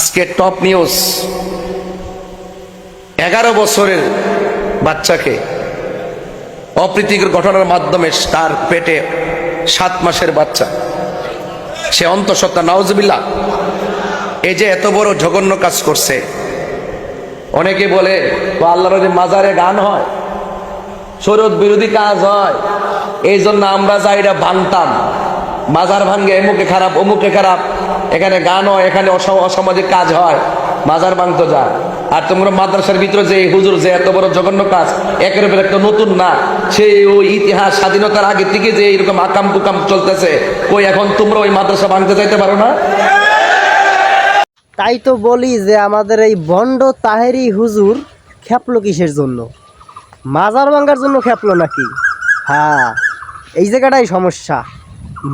আজকে top news, 11 বছরের বাচ্চাকে অপ্রীতিকর ঘটনার মাধ্যমে তার পেটে 7 মাসের বাচ্চা, সে অন্তঃসত্ত্বা, নাউজুবিল্লাহ। এই যে এত বড় জঘন্য কাজ করছে। অনেকে বলে আল্লাহর যে মাজারে গান হয়, শরীয়ত বিরোধী কাজ হয়, এই জন্য আমরা যাই এটা ভাঙতাম। মাজার ভাঙ্গে এমুকে খারাপ, অমুকে খারাপ, এখানে গান হয়, এখানে অসামাজিক কাজ হয়, মাজার ভাঙতে যায়। আর তোমরা মাদ্রাসার ভিতরে যে হুজুর যে এত বড় জঘন্য কাজ, একের উপর একটা নতুন না, সেই ওই ইতিহাস স্বাধীনতার আগে থেকে যে এরকম আকাম কুকাম চলতেছে, কই এখন তোমরা ওই মাদ্রাসা ভাঙতে যাইতে পারো না? তাই তো বলি যে আমাদের এই বন্ড তাহেরি হুজুর খেপলো কিসের জন্য? মাজার ভাঙ্গার জন্য খেপলো নাকি? হ্যাঁ, এই জায়গাটাই সমস্যা।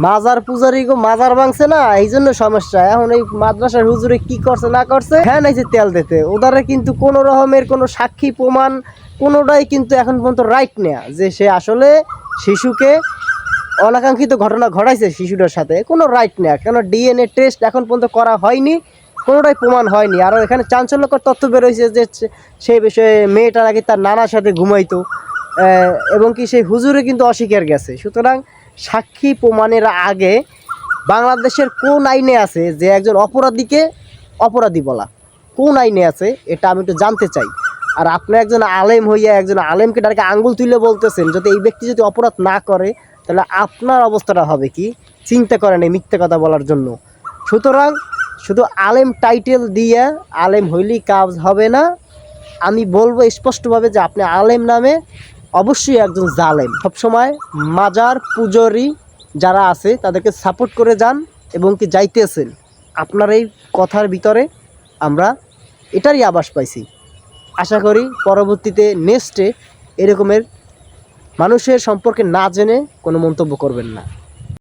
মাজার পূজারীকে মাজার ভাঙছে না, এই জন্য সমস্যা। এখন এই মাদ্রাসার হুজুরে কি করছে না করছে, হ্যাঁ নাইছে তেল দিতে, ওদারে কিন্তু কোনো রকমের কোনো সাক্ষী প্রমাণ কোনোটাই কিন্তু এখন পর্যন্ত রাইট নেয়া যে সে আসলে শিশুকে অনাকাঙ্ক্ষিত ঘটনা ঘটাইছে শিশুটার সাথে, কোনো রাইট নেয়া। কেন ডিএনএ টেস্ট এখন পর্যন্ত করা হয়নি, কোনোটাই প্রমাণ হয়নি। আর এখানে চাঞ্চল্যকর তথ্য বেরোইছে যে সেই বিষয়ে মেয়েটার আগে তার নানার সাথে ঘুমাইতো, এবং কি সেই হুজুরে কিন্তু অস্বীকার গেছে। সুতরাং সাক্ষী প্রমাণের আগে বাংলাদেশের কোন আইনে আছে যে একজন অপরাধীকে অপরাধী বলা? কোন আইনে আছে এটা আমি একটু জানতে চাই। আর আপনি একজন আলেম হইয়া একজন আলেমকে ডাইরেক্ট আঙ্গুল তুলে বলতেছেন যদি এই ব্যক্তি যদি অপরাধ না করে তাহলে আপনার অবস্থাটা হবে কি? চিন্তা করেন এই মিথ্যে কথা বলার জন্য। সুতরাং শুধু আলেম টাইটেল দিয়ে আলেম হইলেই কাজ হবে না। আমি বলবো স্পষ্টভাবে যে আপনি আলেম নামে অবশ্যই একজন জালেম। সবসময় মাজার পূজারী যারা আছে তাদেরকে সাপোর্ট করে যান এবং কি যাইতেছেন। আপনার এই কথার ভিতরে আমরা এটারই আভাস পাইছি। আশা করি পরবর্তীতে নেক্সটে এরকমের মানুষের সম্পর্কে না জেনে কোনো মন্তব্য করবেন না।